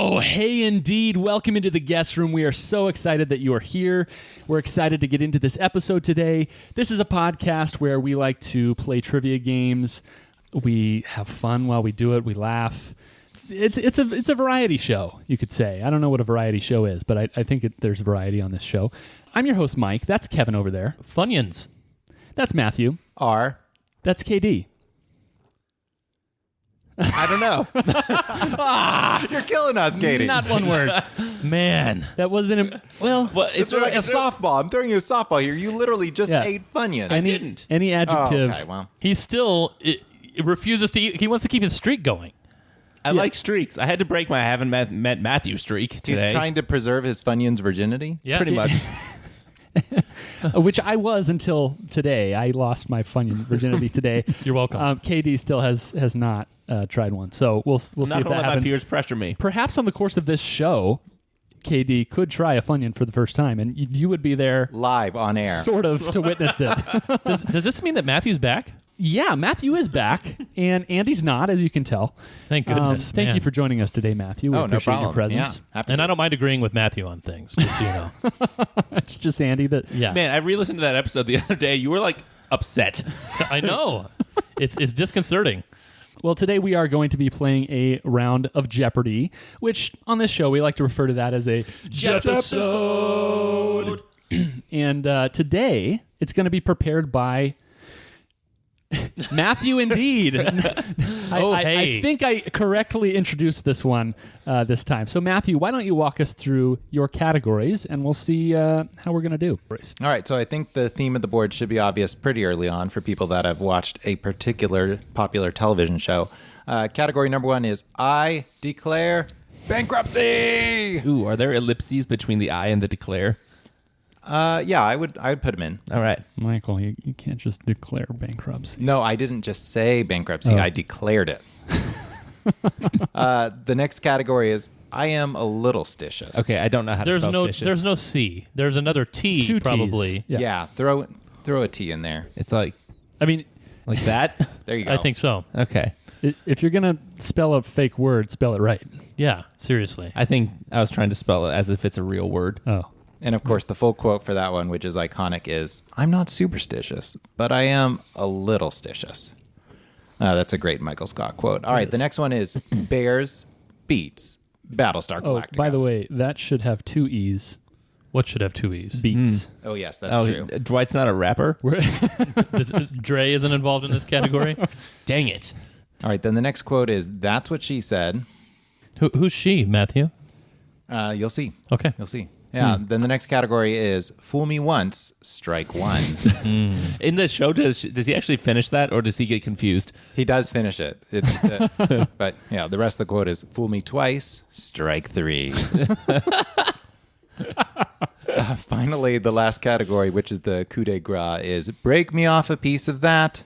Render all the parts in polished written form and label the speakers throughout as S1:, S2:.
S1: Oh, hey, indeed. Welcome into the guest room. We are so excited that you are here. We're excited to get into this episode today. This is a podcast where we like to play trivia games. We have fun while we do it. We laugh. It's a variety show, you could say. I don't know what a variety show is, but I think there's variety on this show. I'm your host, Mike. That's Kevin over there.
S2: Funyuns.
S1: That's Matthew.
S3: R.
S1: That's KD.
S3: I don't know. You're killing us, Katie.
S1: Not one word.
S2: Man.
S1: That wasn't... Well,
S3: It's like a softball. I'm throwing you a softball here. You literally just ate Funyuns.
S1: any adjective...
S3: Oh, okay, well.
S2: He's still... It refuses to eat. He wants to keep his streak going.
S4: I like streaks. I had to break my I haven't met Matthew streak today.
S3: He's trying to preserve his Funyuns virginity?
S2: Yeah.
S4: Pretty much.
S1: Which I was until today. I lost my Funyun virginity today.
S2: You're welcome.
S1: KD still has not tried one. So we'll see
S4: Not
S1: if
S4: gonna
S1: that
S4: let my
S1: happens.
S4: peers pressure me.
S1: Perhaps on the course of this show, KD could try a Funyun for the first time, and you would be there
S3: Live on air.
S1: sort of to witness it.
S2: Does this mean that Matthew's back?
S1: Yeah, Matthew is back, and Andy's not, as you can tell.
S2: Thank goodness.
S1: Thank
S2: man.
S1: you for joining us today, Matthew. We
S3: No
S1: appreciate
S3: problem.
S1: your presence.
S3: Yeah, happy
S2: And
S3: to.
S2: I don't mind agreeing with Matthew on things, just so you know.
S1: It's just Andy that...
S2: Yeah.
S4: Man, I re-listened to that episode the other day. You were like upset.
S2: I know. It's disconcerting.
S1: Well, today we are going to be playing a round of Jeopardy, which on this show we like to refer to that as a Jeopisode. And today it's going to be prepared by Matthew, indeed. I think I correctly introduced this one this time. So, Matthew, why don't you walk us through your categories, and we'll see how we're going to do.
S3: All right, so I think the theme of the board should be obvious pretty early on for people that have watched a particular popular television show. Category number 1 is I declare bankruptcy.
S4: Ooh, are there ellipses between the I and the declare?
S3: Yeah, I would put them in.
S4: All right.
S1: Michael, you can't just declare bankruptcy.
S3: No, I didn't just say bankruptcy. I declared it. The next category is I am a little stitious.
S4: Okay, I don't know how to spell stitious.
S2: There's no C. There's another T,
S1: Two Ts.
S2: probably.
S3: Yeah, throw a T in there.
S4: It's like
S1: I mean,
S4: that?
S3: There you go.
S2: I think so.
S4: Okay.
S1: if you're going to spell a fake word, spell it right.
S2: Yeah, seriously.
S4: I think I was trying to spell it as if it's a real word.
S1: Oh.
S3: And of course, the full quote for that one, which is iconic, is I'm not superstitious, but I am a little stitious. That's a great Michael Scott quote. All right, the next one is Bears beats Battlestar
S1: Oh,
S3: Galactica.
S1: by the way, that should have 2 E's.
S2: What should have 2 E's?
S1: Beats.
S3: Oh, yes, that's true.
S4: Dwight's not a rapper?
S2: Dre isn't involved in this category? Dang it.
S3: All right, then the next quote is That's what she said.
S2: Who's she, Matthew?
S3: You'll see.
S2: Okay.
S3: You'll see. Yeah, then the next category is Fool Me Once, Strike One.
S4: In the show, does he actually finish that, or does he get confused?
S3: He does finish it. But yeah, the rest of the quote is Fool Me Twice, Strike Three. Finally, the last category, which is the coup de grace, is Break Me Off a Piece of That.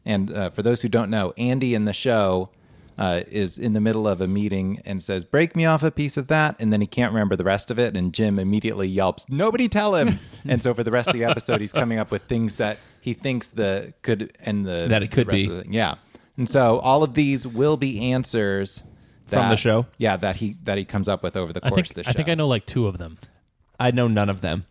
S3: And for those who don't know, Andy in the show is in the middle of a meeting and says, break me off a piece of that. And then he can't remember the rest of it. And Jim immediately yelps, nobody tell him. And so for the rest of the episode, he's coming up with things that he thinks could end the
S4: That it could
S3: the rest
S4: be.
S3: of the, yeah. And so all of these will be answers
S4: From the show?
S3: Yeah, that he comes up with over the course of the show.
S2: I think I know like 2 of them.
S4: I know none of them.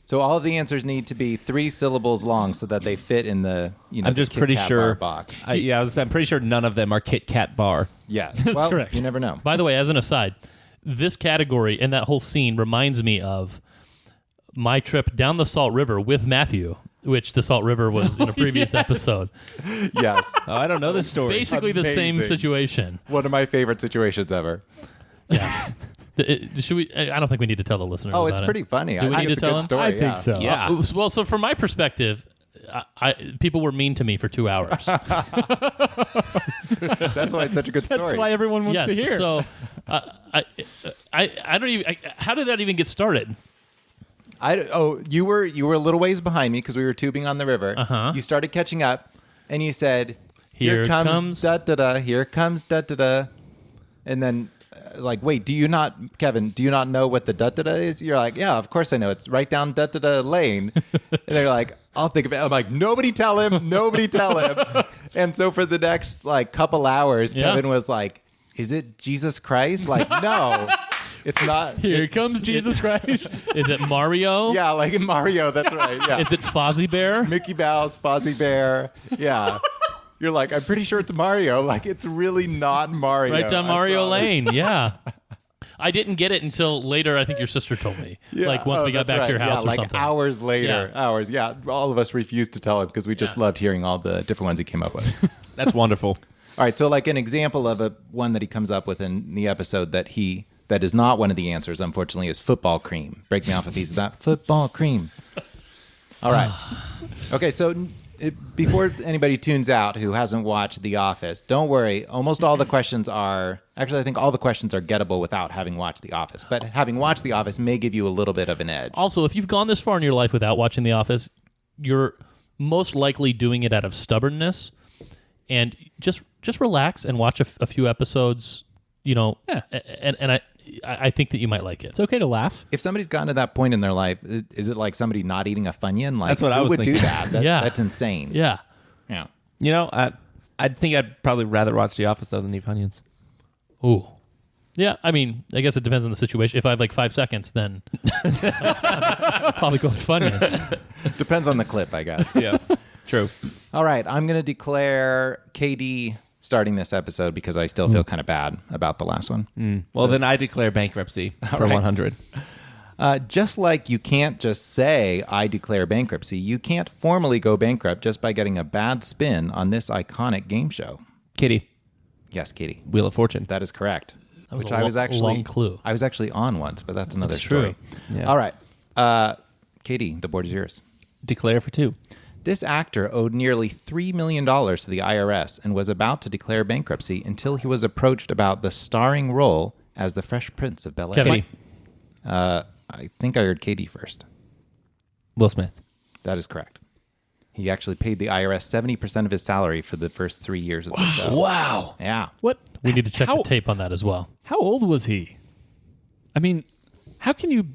S3: So all of the answers need to be 3 syllables long so that they fit in the
S4: I'm
S3: the
S4: just
S3: Kit
S4: pretty
S3: Kat
S4: sure.
S3: bar box.
S4: I'm pretty sure none of them are Kit Kat bar.
S3: Yeah,
S1: That's correct.
S3: You never know.
S2: By the way, as an aside, this category and that whole scene reminds me of my trip down the Salt River with Matthew, which the Salt River was in a previous episode.
S3: Yes,
S4: Oh, I don't know this story.
S2: Basically the same
S3: Amazing.
S2: situation.
S3: one of my favorite situations ever.
S2: Yeah. Should we? I don't think we need to tell the listeners.
S3: Oh,
S2: about
S3: it's
S2: it.
S3: pretty funny.
S2: Do we
S3: I
S2: need
S3: think
S2: to
S3: it's a
S2: tell
S3: good
S2: them?
S3: story.
S1: I think so.
S4: Yeah.
S2: Well, so from my perspective, people were mean to me for 2 hours.
S3: That's why it's such a good story.
S1: That's why everyone wants
S2: Yes.
S1: to hear.
S2: So, I don't even. How did that even get started?
S3: You were a little ways behind me because we were tubing on the river.
S2: Uh-huh.
S3: You started catching up, and you said,
S2: Here comes-
S3: da da da. Here comes da da da." And then, wait, Kevin? Do you not know what the da da da is? You're like, "Yeah, of course I know. It's right down da da da lane." And they're like, "I'll think of it." I'm like, "Nobody tell him. Nobody tell him." And so for the next couple hours,
S2: Yeah.
S3: Kevin was like Is it Jesus Christ? Like, no, it's not.
S1: Here comes Jesus Christ.
S2: Is it Mario?
S3: Yeah, like in Mario. That's right. Yeah.
S2: Is it Fozzie Bear?
S3: Mickey Mouse, Fozzie Bear? Yeah. You're like, I'm pretty sure it's Mario. Like, it's really not Mario.
S2: Right down
S3: I
S2: Mario
S3: promise.
S2: Lane. Yeah. I didn't get it until later. I think your sister told me.
S3: Yeah.
S2: Like once
S3: Oh,
S2: we got
S3: that's
S2: back to your
S3: right.
S2: house
S3: yeah,
S2: or
S3: like
S2: something.
S3: hours later.
S2: Yeah.
S3: Hours. Yeah. All of us refused to tell him because we just loved hearing all the different ones he came up with.
S4: That's wonderful.
S3: All right, so like an example of one that he comes up with in the episode that is not one of the answers, unfortunately, is football cream. Break me off a piece of that. Football cream. All right. Okay, so before anybody tunes out who hasn't watched The Office, don't worry. Almost all the questions are actually, I think all the questions are gettable without having watched The Office. But having watched The Office may give you a little bit of an edge.
S2: Also, if you've gone this far in your life without watching The Office, you're most likely doing it out of stubbornness. And just relax and watch a few episodes,
S1: Yeah.
S2: and I think that you might like it.
S1: It's okay to laugh.
S3: If somebody's gotten to that point in their life, is it like somebody not eating a Funyun? Like,
S4: That's what I
S3: who
S4: was
S3: would do
S4: thinking.
S3: that?
S2: Yeah.
S3: That's insane.
S2: Yeah.
S3: Yeah.
S4: You know, I think I'd probably rather watch The Office though than eat Funyuns.
S2: Ooh. Yeah, I mean, I guess it depends on the situation. If I have like 5 seconds, then I'll probably go with Funyuns.
S3: Depends on the clip, I guess.
S4: Yeah, true.
S3: All right, I'm going to declare KD starting this episode because I still feel kind of bad about the last one.
S4: Well, then I declare bankruptcy for
S3: right.
S4: 100.
S3: Just like you can't just say, I declare bankruptcy, you can't formally go bankrupt just by getting a bad spin on this iconic game show.
S4: Kitty,
S3: Yes, Katie,
S4: Wheel of Fortune.
S3: that is correct.
S2: That was
S3: Which
S2: a
S3: I was actually
S2: long clue.
S3: I was actually on once, but that's another
S2: That's
S3: story.
S2: true.
S4: Yeah.
S3: All right, Katie, the board is yours.
S4: Declare for 2.
S3: This actor owed nearly $3 million to the IRS and was about to declare bankruptcy until he was approached about the starring role as the Fresh Prince of Bel-Air.
S2: Kevin.
S4: Kitty,
S3: I think I heard Katie first.
S4: Will Smith.
S3: That is correct. He actually paid the IRS 70% of his salary for the first 3 years of the show.
S4: Wow.
S3: Yeah.
S1: What?
S2: We need to check
S1: how,
S2: the tape on that as well.
S1: How old was he? I mean, how can you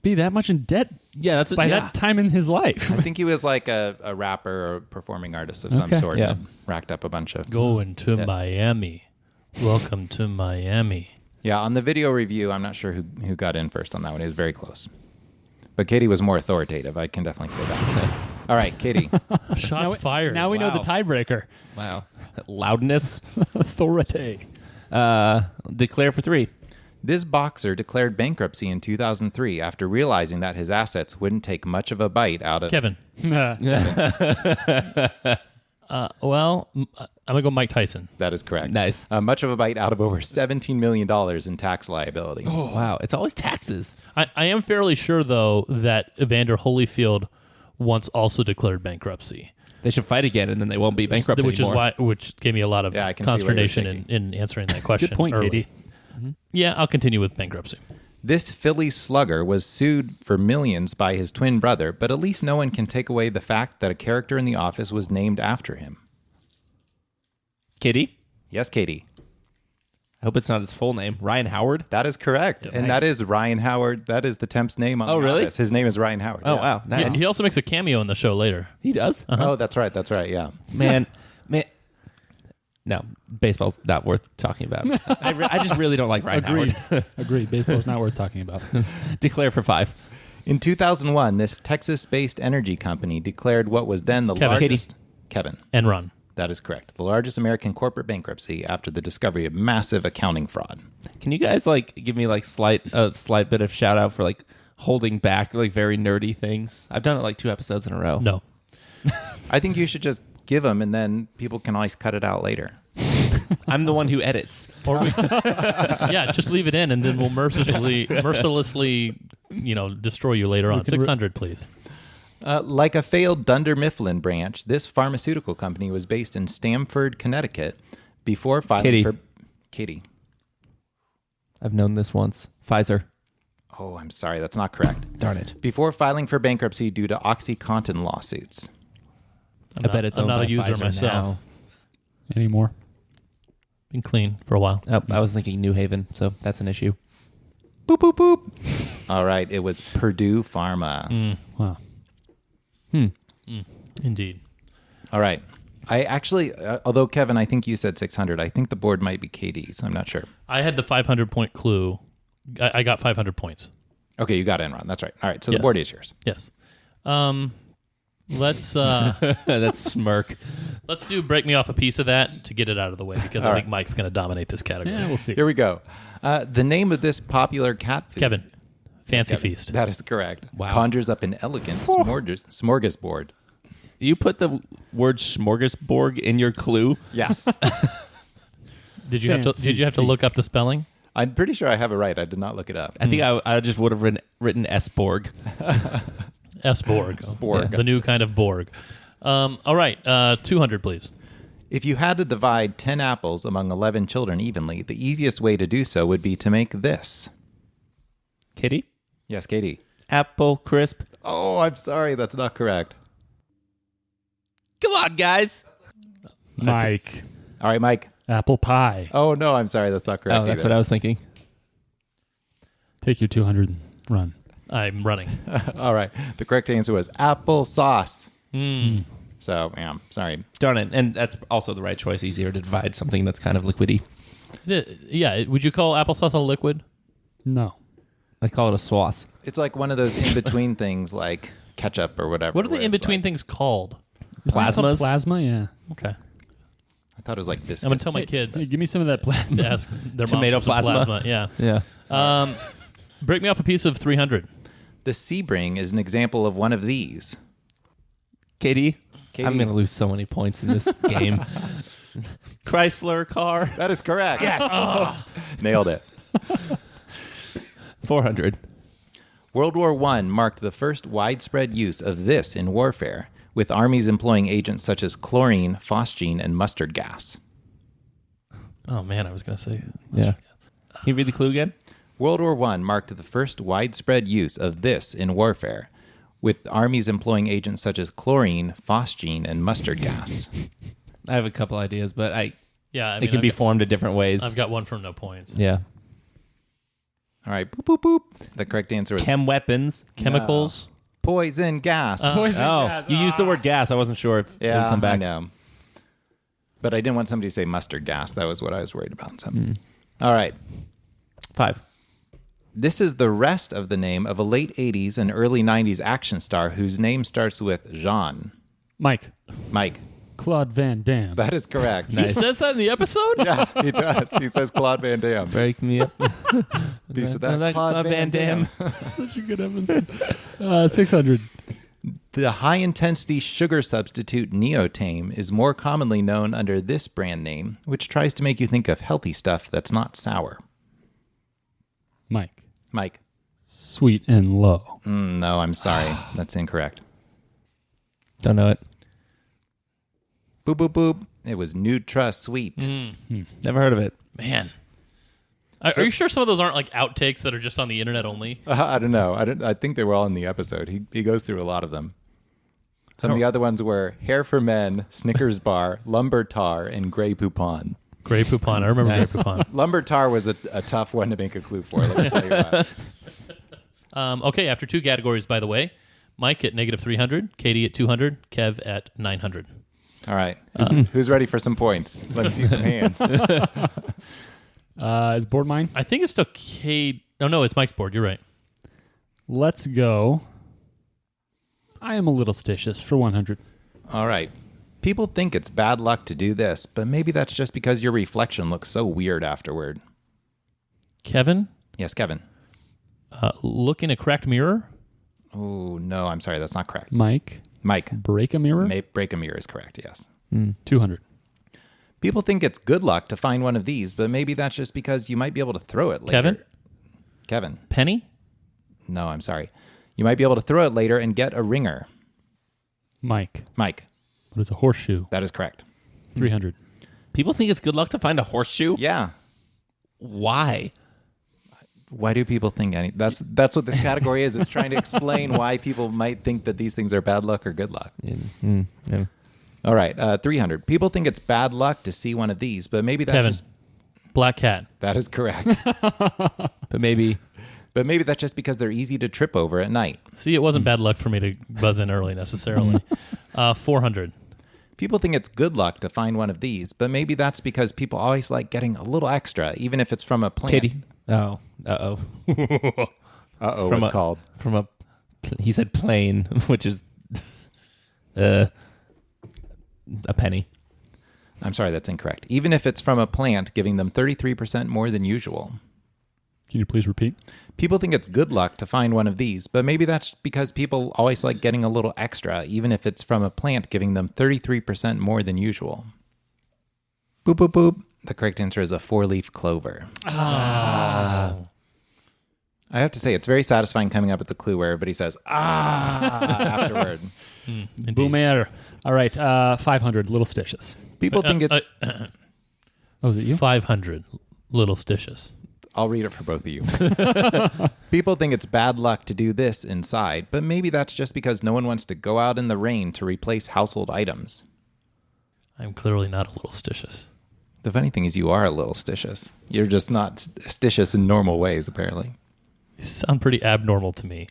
S1: be that much in debt
S4: Yeah, that's
S1: by that time in his life?
S3: I think he was like a rapper or performing artist of some
S1: Okay.
S3: sort.
S4: Yeah.
S3: And racked up a bunch of.
S2: Going to Miami. Welcome to Miami.
S3: Yeah, on the video review, I'm not sure who got in first on that one. It was very close. But Katie was more authoritative. I can definitely say that. All right, Katie.
S2: Shots fired.
S1: Now we know the
S4: Wow.
S1: tiebreaker.
S4: Wow. Loudness.
S1: Authority.
S4: Declare for 3.
S3: This boxer declared bankruptcy in 2003 after realizing that his assets wouldn't take much of a bite out of.
S2: Kevin. Well, I'm going to go Mike Tyson.
S3: That is correct.
S4: Nice.
S3: Much of a bite out of over $17 million in tax liability.
S4: Oh, wow. It's always taxes.
S2: I am fairly sure, though, that Evander Holyfield once also declared bankruptcy.
S4: They should fight again, and then they won't be bankrupt
S2: which
S4: anymore.
S2: which gave me a lot of
S3: Yeah, I can see what you're
S2: consternation
S3: thinking.
S2: in answering that question.
S1: Good point,
S2: early.
S1: Katie.
S2: Yeah, I'll continue with bankruptcy.
S3: This Philly slugger was sued for millions by his twin brother, but at least no one can take away the fact that a character in The Office was named after him.
S4: Kitty?
S3: Yes, Katie.
S4: I hope it's not his full name. Ryan Howard?
S3: That is correct. And that is Ryan Howard. That is the temp's name on
S4: Oh,
S3: The
S4: really?
S3: Office. His name is Ryan Howard.
S4: Oh,
S3: yeah.
S4: wow. Nice.
S2: He also makes a cameo in the show later.
S4: He does?
S3: Oh, that's right. That's right. Yeah.
S4: Man. No, baseball's not worth talking about. I just really don't like Ryan
S1: Agreed.
S4: Howard.
S1: Agreed. Baseball's not worth talking about.
S4: Declare for 5.
S3: In 2001, this Texas-based energy company declared what was then the
S2: Kevin.
S3: largest... Kevin.
S2: Enron.
S3: That is correct. The largest American corporate bankruptcy after the discovery of massive accounting fraud.
S4: Can you guys give me a slight bit of shout out for holding back very nerdy things? I've done it 2 episodes in a row.
S2: No.
S3: I think you should just give them, and then people can always cut it out later.
S4: I'm the one who edits.
S2: Or we, yeah, just leave it in, and then we'll mercilessly, destroy you later on. 600, please.
S3: Like a failed Dunder Mifflin branch, this pharmaceutical company was based in Stamford, Connecticut, before filing
S4: Kitty.
S3: for... Katie.
S4: I've known this once. Pfizer.
S3: Oh, I'm sorry. That's not correct.
S4: Darn it.
S3: Before filing for bankruptcy due to OxyContin lawsuits.
S4: I bet it's
S2: I'm
S4: owned
S2: not
S4: by
S2: a user
S4: Pfizer
S2: myself.
S4: now.
S1: Anymore?
S2: Been clean for a while.
S4: Oh, I was thinking New Haven, so that's an issue.
S3: Boop, boop, boop. All right. It was Purdue Pharma.
S1: Wow.
S2: Indeed.
S3: All right. I actually, although Kevin, I think you said 600. I think the board might be KD's. I'm not sure.
S2: I had the 500-point clue. I got 500 points.
S3: Okay, you got Enron. That's right. All right, so
S2: Yes.
S3: the board is yours.
S2: Yes. Let's
S4: That's smirk.
S2: let's do break me off a piece of that to get it out of the way because I
S3: All
S2: think Mike's going to dominate this category.
S1: Yeah, we'll see.
S3: Here we go. The name of this popular cat food.
S2: Kevin, Fancy
S3: Kevin.
S2: Feast.
S3: That is correct.
S4: Wow.
S3: Conjures up an elegant smorgasbord.
S4: You put the word smorgasbord in your clue.
S3: Yes.
S2: Did you have
S1: Fancy
S2: to look
S1: Feast.
S2: up the spelling?
S3: I'm pretty sure I have it right. I did not look it up.
S4: I think I just would have written S-Borg.
S2: S-Borg.
S3: Sporg.
S2: The new kind of Borg. All right. 200, please.
S3: If you had to divide 10 apples among 11 children evenly, the easiest way to do so would be to make this.
S4: Kitty?
S3: Yes, Katie.
S4: Apple crisp.
S3: Oh, I'm sorry. That's not correct.
S4: Come on, guys.
S1: Mike,
S3: All right, Mike.
S1: apple pie.
S3: Oh, no, I'm sorry. That's not correct.
S4: Oh, that's what I was thinking.
S1: Take your 200 and run.
S2: I'm running.
S3: All right. The correct answer was applesauce.
S2: Mm.
S3: So, yeah, sorry.
S4: Darn it. And that's also the right choice. Easier to divide something that's kind of liquidy.
S2: Yeah. Would you call applesauce a liquid?
S1: No.
S4: I call it a sauce.
S3: It's like one of those in-between things like ketchup or whatever.
S2: What are the
S3: where it's
S2: in-between
S3: like-
S2: things called?
S4: Plasmas?
S1: Plasma, yeah.
S2: Okay.
S3: I thought it was like viscous.
S2: I'm going to tell my kids
S1: Hey, give me some of that plasma.
S2: to ask their
S4: Tomato
S2: mom for some
S4: plasma?
S2: Yeah.
S4: Yeah.
S2: Break me off a piece of 300.
S3: The Sebring is an example of one of these.
S4: Katie?
S3: Katie.
S4: I'm going to lose so many points in this game. Chrysler car.
S3: That is correct. Yes. Nailed it.
S4: 400.
S3: World War I marked the first widespread use of this in warfare, with armies employing agents such as chlorine, phosgene, and mustard gas.
S2: Oh, man. I was going to say.
S4: Yeah. Can you read the clue again?
S3: World War I marked the first widespread use of this in warfare, with armies employing agents such as chlorine, phosgene, and mustard gas.
S4: I have a couple ideas, but
S2: Yeah. I
S4: it
S2: mean,
S4: can be
S2: I've
S4: formed in different ways.
S2: got, I've got one from no points.
S4: Yeah.
S3: All right, boop, boop, boop. The correct answer is
S4: Chem weapons.
S2: Chemicals.
S3: poison gas.
S1: Poison
S4: Oh,
S1: gas.
S4: you used the word gas. I wasn't sure if it would
S3: yeah,
S4: come back.
S3: I know. But I didn't want somebody to say mustard gas. That was what I was worried about. So. All right.
S4: 5.
S3: This is the rest of the name of a late 80s and early 90s action star whose name starts with Jean.
S1: Mike,
S3: Mike.
S1: Claude Van Damme.
S3: That is correct.
S2: He says that in the episode?
S3: Yeah, he does. He says Claude Van Damme.
S4: Break me up.
S3: Piece of that
S4: Like
S3: Claude Van Damme.
S1: Such a good episode. 600.
S3: The high-intensity sugar substitute Neotame is more commonly known under this brand name, which tries to make you think of healthy stuff that's not sour.
S1: Mike,
S3: Mike.
S1: sweet and low.
S3: No, I'm sorry. That's incorrect.
S4: Don't know it.
S3: Boop, boop, boop. It was Nutra Sweet.
S4: Never heard of it.
S2: Man. Are you sure some of those aren't like outtakes that are just on the internet only?
S3: I don't know. I think they were all in the episode. He goes through a lot of them. Some of the other ones were Hair for Men, Snickers Bar, Lumber Tar, and Grey Poupon.
S2: Grey Poupon. I remember
S4: Nice.
S2: Grey Poupon.
S3: Lumber Tar was a tough one to make a clue for. Let me tell you what.
S2: Okay, after 2 categories, by the way. Mike at negative 300, Katie at 200, Kev at 900.
S3: All right. Who's ready for some points? Let me see some hands.
S1: Is board mine?
S2: I think it's still Kate. No, it's Mike's board. You're right.
S1: Let's go. I am a little stitious for 100.
S3: All right. People think it's bad luck to do this, but maybe that's just because your reflection looks so weird afterward.
S2: Kevin,
S3: Yes, Kevin.
S2: look in a cracked mirror.
S3: Oh, no, I'm sorry. That's not correct.
S1: Mike,
S3: Mike.
S1: break a mirror.
S3: Break a mirror is correct, yes.
S1: 200.
S3: People think it's good luck to find one of these, but maybe that's just because you might be able to throw it later.
S2: Kevin,
S3: Kevin.
S2: penny,
S3: No, I'm sorry. You might be able to throw it later and get a ringer.
S1: Mike,
S3: Mike.
S1: what is a horseshoe?
S3: That is correct.
S1: 300.
S4: People think it's good luck to find a horseshoe?
S3: Yeah.
S4: Why?
S3: Why do people think any? That's what this category is. It's trying to explain why people might think that these things are bad luck or good luck.
S4: Yeah.
S3: All right, 300. People think it's bad luck to see one of these, but maybe that's
S2: Kevin,
S3: just
S2: black cat.
S3: that is correct.
S4: But maybe
S3: But maybe that's just because they're easy to trip over at night.
S2: See, it wasn't bad luck for me to buzz in early necessarily. 400.
S3: People think it's good luck to find one of these, but maybe that's because people always like getting a little extra, even if it's from a plant.
S4: Katie. Oh. Uh-oh.
S3: Uh-oh,
S4: From
S3: was
S4: a-
S3: called.
S4: From a... He said plane, which is... a penny.
S3: I'm sorry, that's incorrect. Even if it's from a plant, giving them 33% more than usual.
S1: Can you please repeat?
S3: People think it's good luck to find one of these, but maybe that's because people always like getting a little extra, even if it's from a plant, giving them 33% more than usual. Boop, boop, boop. The correct answer is a 4-leaf clover. I have to say, it's very satisfying coming up with the clue where everybody says, afterward.
S1: Boomer. All right, 500 little stitches.
S3: People think it's...
S1: Oh, is it you?
S2: 500 little stitches.
S3: I'll read it for both of you. People think it's bad luck to do this inside, but maybe that's just because no one wants to go out in the rain to replace household items.
S2: I'm clearly not a little stitches.
S3: The funny thing is you are a little stitious. You're just not stitious in normal ways, apparently.
S2: These sound pretty abnormal to me.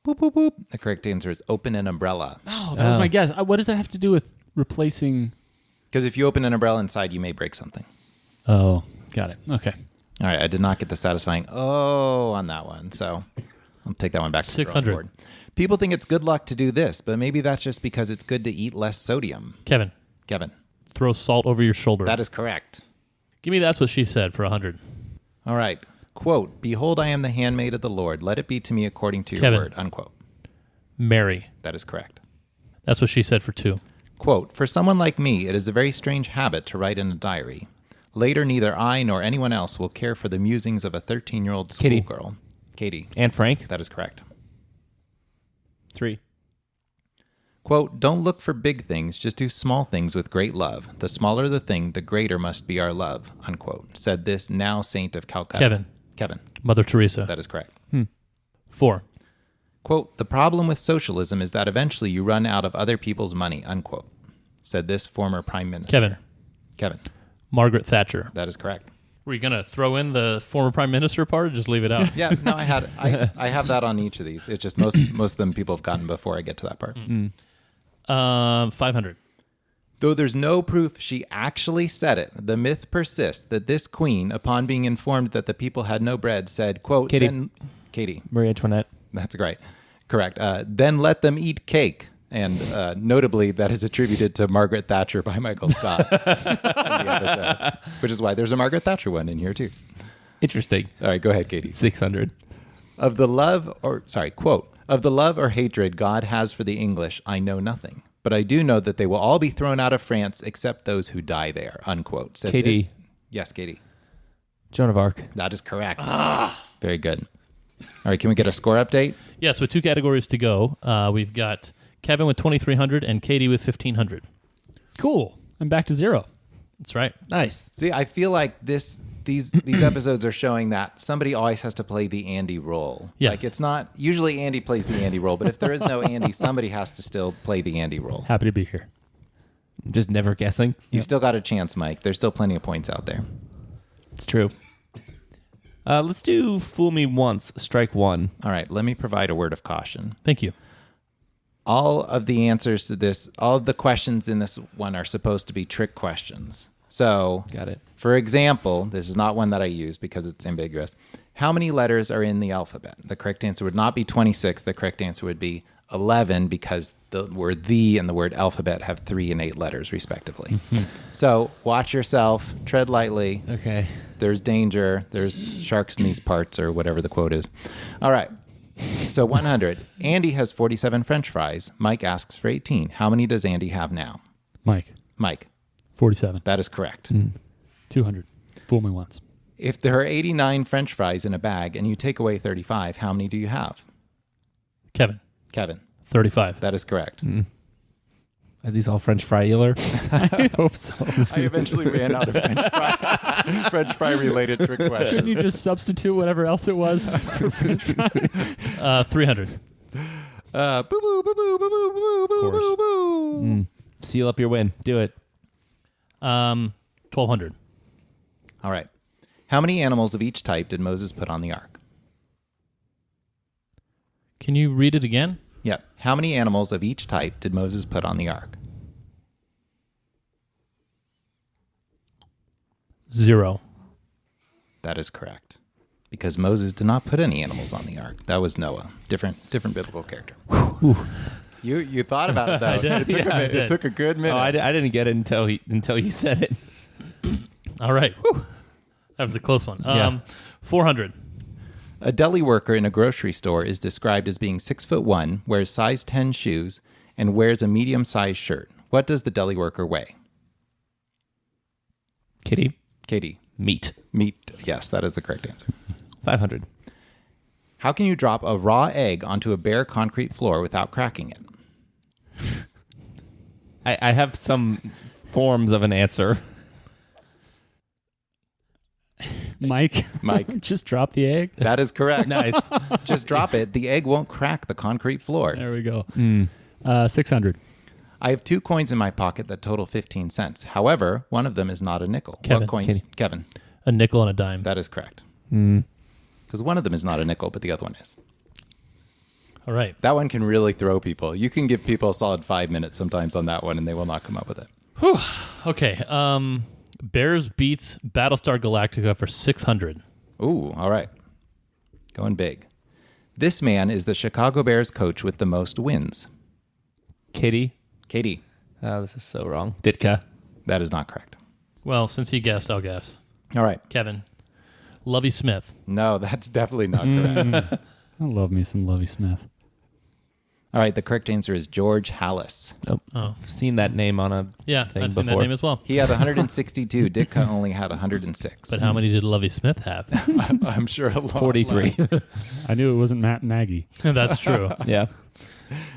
S3: Boop, boop, boop. The correct answer is open an umbrella.
S1: Oh, that was my guess. What does that have to do with replacing?
S3: Because if you open an umbrella inside, you may break something.
S1: Oh, got it. Okay.
S3: All right, I did not get the satisfying on that one, so I'll take that one back to the
S2: 600.
S3: drawing board. People think it's good luck to do this, but maybe that's just because it's good to eat less sodium.
S2: Kevin,
S3: Kevin,
S2: throw salt over your shoulder.
S3: that is correct.
S2: Give me that's what she said for 100.
S3: All right. Quote, "Behold, I am the handmaid of the Lord. Let it be to me according to your
S2: Kevin.
S3: word." Unquote.
S2: Mary.
S3: That is correct.
S2: That's what she said for 2.
S3: Quote, "For someone like me, it is a very strange habit to write in a diary. Later, neither I nor anyone else will care for the musings of a 13-year-old
S4: Katie.
S3: schoolgirl." Katie.
S4: And Frank.
S3: That is correct.
S4: 3.
S3: Quote, "Don't look for big things, just do small things with great love. The smaller the thing, the greater must be our love." Unquote. Said this now saint of Calcutta.
S2: Kevin.
S3: Kevin.
S2: Mother Teresa.
S3: That is correct.
S2: 4.
S3: Quote, "The problem with socialism is that eventually you run out of other people's money." Unquote. Said this former prime minister.
S2: Kevin.
S3: Kevin.
S2: Margaret Thatcher.
S3: That is correct.
S2: Were you going to throw in the former prime minister part or just leave it out?
S3: Yeah, no, I have that on each of these. It's just most of them people have gotten before I get to that part.
S2: 500.
S3: Though there's no proof she actually said it, the myth persists that this queen, upon being informed that the people had no bread, said, quote,
S4: Katie.
S3: Then, Katie,
S4: Marie Antoinette.
S3: that's great. Correct. Then let them eat cake. And notably, that is attributed to Margaret Thatcher by Michael Scott in the episode, which is why there's a Margaret Thatcher one in here, too.
S4: Interesting.
S3: All right, go ahead, Katie.
S4: 600.
S3: Quote, "Of the love or hatred God has for the English, I know nothing. But I do know that they will all be thrown out of France except those who die there," unquote. Said
S4: Katie.
S3: this- Yes, Katie.
S4: Joan of Arc.
S3: That is correct. Very good. All right, can we get a score update?
S2: Yes, with 2 categories to go. We've got Kevin with 2,300 and Katie with 1,500.
S1: Cool. I'm back to 0.
S2: That's right.
S4: Nice.
S3: See, I feel like these episodes are showing that somebody always has to play the Andy role.
S2: Yes.
S3: Like it's not usually Andy plays the Andy role, but if there is no Andy, somebody has to still play the Andy role.
S1: Happy to be here.
S4: Just never guessing.
S3: You've still got a chance, Mike. There's still plenty of points out there.
S4: It's true. Let's do Fool Me Once, Strike One.
S3: All right, let me provide a word of caution.
S2: Thank you.
S3: All of the answers to this, all of the questions in this one are supposed to be trick questions. So,
S4: Got it.
S3: for example, this is not one that I use because it's ambiguous. How many letters are in the alphabet? The correct answer would not be 26. The correct answer would be 11 because the word "the" and the word "alphabet" have 3 and 8 letters, respectively. So, watch yourself, tread lightly.
S4: Okay.
S3: There's danger. There's sharks in these parts, or whatever the quote is. All right. So 100. Andy has 47 French fries. Mike asks for 18. How many does Andy have now?
S1: Mike,
S3: Mike,
S1: 47.
S3: that is correct.
S1: 200. Fool me once.
S3: If there are 89 French fries in a bag and you take away 35, how many do you have?
S2: Kevin,
S3: Kevin,
S2: 35.
S3: that is correct.
S4: Are these all French fry-ular?
S1: I hope so.
S3: I eventually ran out of French fry related trick
S1: Couldn't
S3: questions.
S1: you just substitute whatever else it was for French fry?
S2: 300.
S3: Boo boo boo boo boo boo boo boo boo boo.
S4: Seal up your win. Do it.
S2: 1,200.
S3: All right. How many animals of each type did Moses put on the ark?
S2: Can you read it again?
S3: Yep. How many animals of each type did Moses put on the ark?
S2: 0.
S3: That is correct. Because Moses did not put any animals on the ark. That was Noah. Different biblical character. You thought about it though.
S2: I did.
S3: It took,
S2: Yeah, I
S3: it
S2: did.
S3: took a good minute.
S4: Oh, I didn't get it until you said it.
S2: All right. Whew. That was a close one.
S4: Yeah.
S2: 400.
S3: A deli worker in a grocery store is described as being 6'1", wears size 10 shoes, and wears a medium-sized shirt. What does the deli worker weigh?
S4: Kitty,
S3: Katie.
S4: meat.
S3: Meat. Yes, that is the correct answer.
S4: 500.
S3: How can you drop a raw egg onto a bare concrete floor without cracking it?
S4: I have some forms of an answer.
S1: Mike,
S3: Mike.
S1: just drop the egg.
S3: That is correct.
S4: Nice.
S3: Just drop it. The egg won't crack the concrete floor.
S1: There we go. 600.
S3: I have 2 coins in my pocket that total 15 cents. However, one of them is not a nickel.
S2: Kevin.
S3: What coins?
S4: Kenny.
S3: Kevin.
S2: A nickel and a dime.
S3: That is correct. Because one of them is not a nickel, but the other one is.
S2: All right.
S3: That one can really throw people. You can give people a solid 5 minutes sometimes on that one, and they will not come up with it.
S2: Whew. Okay. Bears beats Battlestar Galactica for 600.
S3: Ooh, all right. Going big. This man is the Chicago Bears coach with the most wins.
S4: Kitty.
S3: Katie.
S4: Oh, this is so wrong. Ditka.
S3: That is not correct.
S2: Well, since he guessed, I'll guess.
S3: All right.
S2: Kevin. Lovey Smith.
S3: No, that's definitely not correct.
S1: I love me some Lovey Smith.
S3: All right, the correct answer is George Hallis.
S4: Oh,
S2: Oh.
S4: I've seen that name on a
S2: Yeah,
S4: thing
S2: I've seen that
S4: before.
S2: name as well.
S3: He had 162. Ditka only had 106.
S2: But how many did Lovey Smith have?
S3: I'm sure a lot
S4: 43.
S3: less.
S1: I knew it wasn't Matt Nagy.
S2: That's true.
S4: Yeah.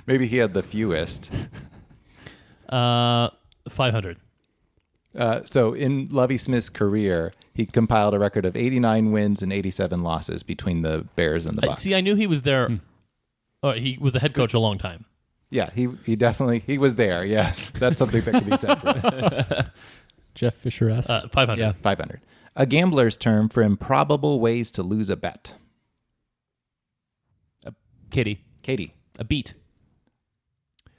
S3: Maybe he had the fewest.
S2: 500.
S3: So in Lovey Smith's career, he compiled a record of 89 wins and 87 losses between the Bears and the Bucks.
S2: See, I knew he was there. He was the head coach a long time.
S3: Yeah, he definitely he was there. Yes, that's something that can be said for him.
S1: Jeff Fisher-esque.
S2: 500.
S4: Yeah.
S3: 500. A gambler's term for improbable ways to lose a bet.
S4: Kitty.
S3: Katie.
S4: A beat.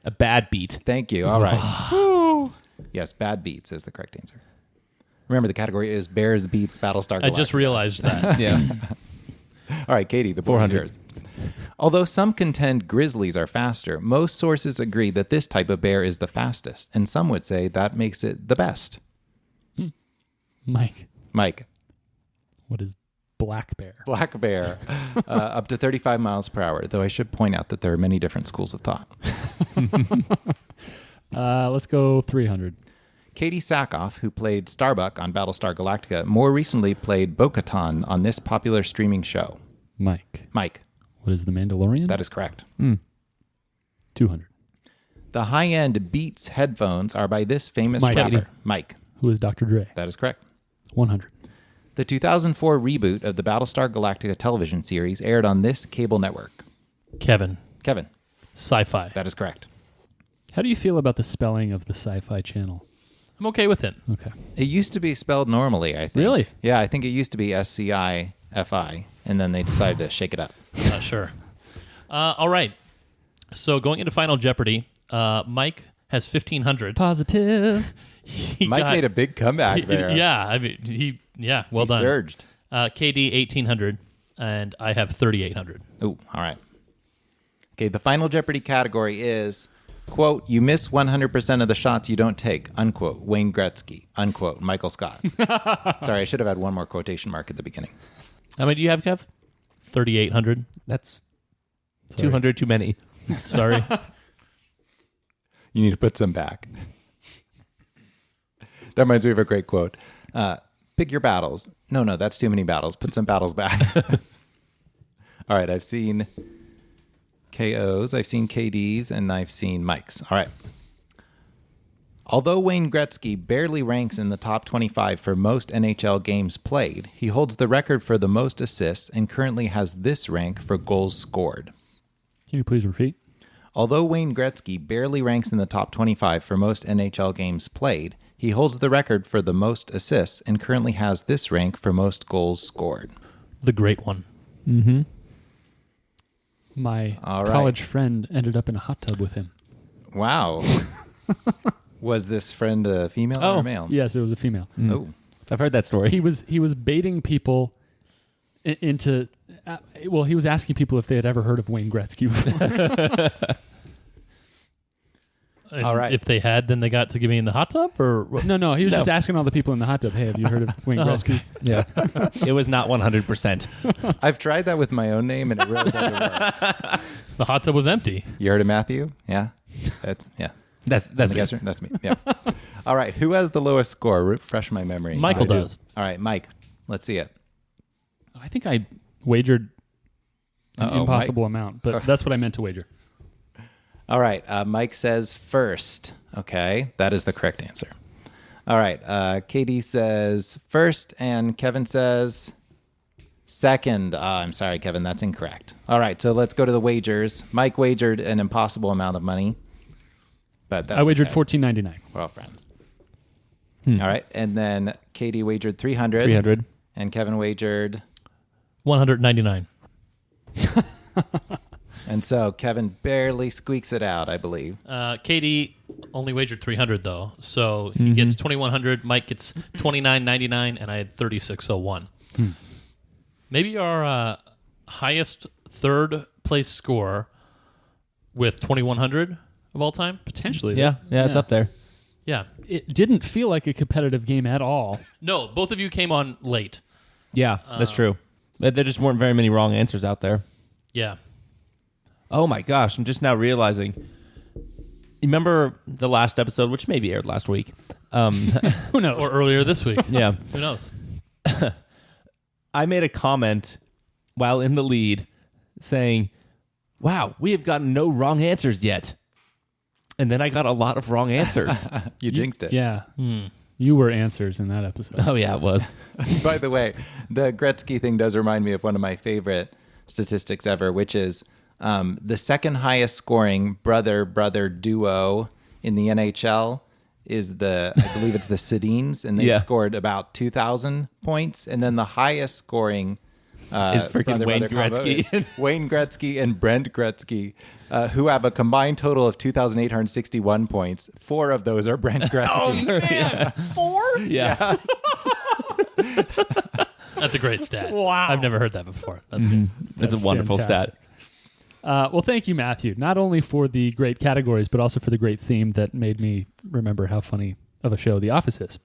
S4: A bad beat.
S3: Thank you. All right. Yes, bad beats is the correct answer. Remember, the category is Bears beats Battlestar Galactica.
S2: I just realized that.
S4: Yeah.
S3: All right, Katie, the board is
S4: 400.
S3: yours. Although some contend grizzlies are faster, most sources agree that this type of bear is the fastest, and some would say that makes it the best.
S1: Mike,
S3: Mike,
S1: what is black bear?
S3: black bear, up to 35 miles per hour, though I should point out that there are many different schools of thought.
S1: Let's go 300.
S3: Katie Sackhoff, who played Starbuck on Battlestar Galactica, more recently played Bo-Katan on this popular streaming show.
S1: Mike,
S3: Mike,
S1: what is the Mandalorian?
S3: that is correct.
S1: 200.
S3: The high-end Beats headphones are by this famous
S1: Mike.
S3: rapper. Mike,
S1: Who is Dr. Dre?
S3: that is correct.
S1: 100.
S3: The 2004 reboot of the Battlestar Galactica television series aired on this cable network.
S2: Kevin.
S3: Kevin,
S2: Sci-fi.
S3: that is correct.
S1: How do you feel about the spelling of the Sci-Fi Channel?
S2: I'm okay with it.
S1: Okay.
S3: It used to be spelled normally, I think.
S1: Really?
S3: Yeah, I think it used to be SCIFI, and then they decided to shake it up.
S2: Not sure. All right. So going into Final Jeopardy, Mike has 1,500.
S1: Positive.
S2: He
S3: Mike
S2: got-
S3: made a big comeback there.
S2: Yeah, I mean, well
S3: he
S2: done.
S3: surged.
S2: KD 1,800, and I have 3,800.
S3: Ooh, all right. Okay, the Final Jeopardy category is, quote, you miss 100% of the shots you don't take, unquote, Wayne Gretzky, unquote, Michael Scott. Sorry, I should have had one more quotation mark at the beginning.
S4: How many do you have, Kev?
S2: 3,800.
S4: That's 200 too many.
S2: Sorry.
S3: You need to put some back. That reminds me of a great quote. Pick your battles. No, that's too many battles. Put some battles back. All right, I've seen KOs, I've seen KDs, and I've seen Mikes. All right. Although Wayne Gretzky barely ranks in the top 25 for most NHL games played, he holds the record for the most assists and currently has this rank for goals scored.
S1: Can you please repeat?
S3: Although Wayne Gretzky barely ranks in the top 25 for most NHL games played, he holds the record for the most assists and currently has this rank for most goals scored.
S2: The great one.
S1: My
S3: All right.
S1: college friend ended up in a hot tub with him.
S3: Wow. Was this friend a female or a male?
S1: Yes, it was a female.
S3: Oh,
S4: I've heard that story.
S1: he was baiting people into. Well, he was asking people if they had ever heard of Wayne Gretzky before.
S2: And
S3: All right.
S2: If they had, then they got to give me in the hot tub, or
S1: No, he was
S4: No.
S1: just asking all the people in the hot tub, "Hey, have you heard of Wayne
S2: Oh,
S1: Gretzky?"
S4: Yeah. It was not 100%.
S3: I've tried that with my own name, and it really doesn't work.
S2: the hot tub was empty.
S3: You heard of Matthew? Yeah. That's
S4: That's
S3: the
S4: me.
S3: guesser. That's me. Yeah. All right. Who has the lowest score? Refresh my memory.
S2: Michael
S1: I do.
S2: does.
S3: All right, Mike. Let's see it.
S1: I think I wagered an
S3: Uh-oh,
S1: impossible amount, but that's what I meant to wager.
S3: All right. Mike says first. Okay. That is the correct answer. All right. Katie says first, and Kevin says second. I'm sorry, Kevin. That's incorrect. All right. So let's go to the wagers. Mike wagered an impossible amount of money, but that's
S1: I wagered
S3: okay.
S1: $14.99.
S3: We're all friends. All right. And then Katie wagered 300.
S4: 300.
S3: And Kevin wagered.
S2: 199.
S3: And so Kevin barely squeaks it out, I believe.
S2: Katie only wagered 300 though, so he gets 2100. Mike gets 29.99, and I had 3601. Maybe our highest third place score with 2100 of all time.
S1: Potentially.
S4: Yeah, it's up there.
S2: Yeah.
S1: It didn't feel like a competitive game at all.
S2: No, both of you came on late.
S4: Yeah, that's true. There just weren't very many wrong answers out there.
S2: Yeah.
S4: Oh my gosh, I'm just now realizing. You remember the last episode, which maybe aired last week?
S1: Who knows?
S2: Or earlier this week.
S4: Yeah.
S2: Who knows?
S4: I made a comment while in the lead saying, wow, we have gotten no wrong answers yet. And then I got a lot of wrong answers.
S3: You jinxed it.
S1: Yeah. You were answers in that episode.
S4: Oh, yeah, it was.
S3: By the way, the Gretzky thing does remind me of one of my favorite statistics ever, which is the second highest scoring brother duo in the NHL is I believe it's the Sedins, and they
S4: Yeah.
S3: scored about 2,000 points. And then the highest scoring
S4: Is freaking Wayne
S3: combo
S4: Gretzky.
S3: is Wayne Gretzky and Brent Gretzky, who have a combined total of 2,861 points. 4 of those are Brent Gretzky.
S1: Man, 4?
S4: Yeah.
S2: That's a great stat.
S1: Wow.
S2: I've never heard that before. That's good.
S4: It's a
S1: That's
S4: wonderful
S1: fantastic.
S4: stat.
S1: Well, thank you, Matthew, not only for the great categories, but also for the great theme that made me remember how funny of a show The Office is.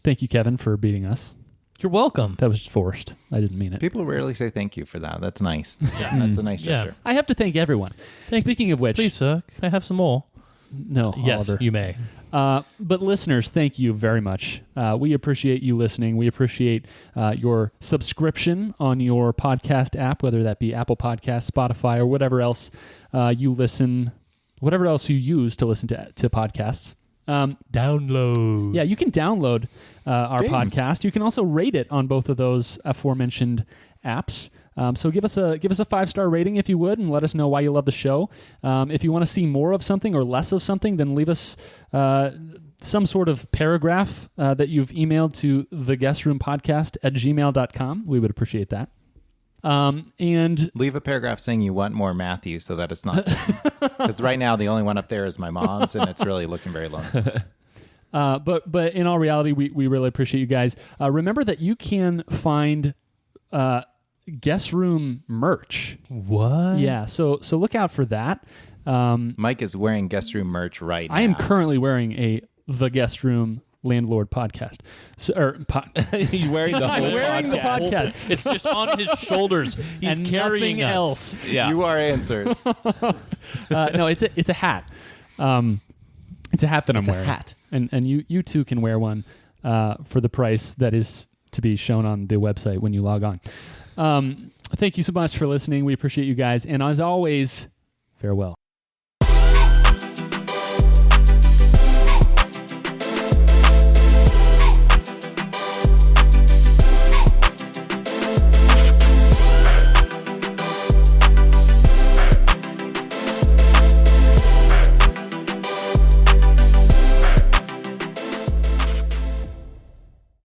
S1: Thank you, Kevin, for beating us.
S2: You're welcome.
S1: That was forced. I didn't mean it.
S3: People rarely say thank you for that. That's nice.
S2: Yeah.
S3: That's a nice
S2: Yeah.
S3: gesture.
S1: I have to thank everyone. Speaking of which,
S2: Please, sir, can I have some more?
S1: no,
S2: Yes,
S1: Oliver.
S2: you may.
S1: But listeners, thank you very much. We appreciate you listening. We appreciate your subscription on your podcast app, whether that be Apple Podcasts, Spotify, or whatever else you listen, whatever else you use to listen to podcasts.
S2: Download.
S1: Yeah, you can download our
S3: Games.
S1: podcast. You can also rate it on both of those aforementioned apps. So give us a 5-star rating if you would, and let us know why you love the show. If you want to see more of something or less of something, then leave us some sort of paragraph that you've emailed to theguestroompodcast@gmail.com. We would appreciate that. And
S3: Leave a paragraph saying you want more Matthew so that it's not. Because right now the only one up there is my mom's, and it's really looking very lonesome.
S1: but in all reality, we really appreciate you guys. Remember that you can find guest room merch.
S2: What?
S1: Yeah, so look out for that.
S3: Mike is wearing guest room merch right now.
S1: I am currently wearing The Guest Room Landlord podcast.
S4: He's wearing the
S1: I'm
S4: whole
S1: wearing the podcast.
S2: It's just on his shoulders. He's
S1: and
S2: carrying
S1: nothing
S2: us.
S1: else.
S4: Yeah.
S3: You are answers.
S1: No, it's a hat. It's a hat that I'm
S4: a
S1: wearing.
S4: hat.
S1: And you too can wear one for the price that is to be shown on the website when you log on. Thank you so much for listening. We appreciate you guys. And as always, farewell.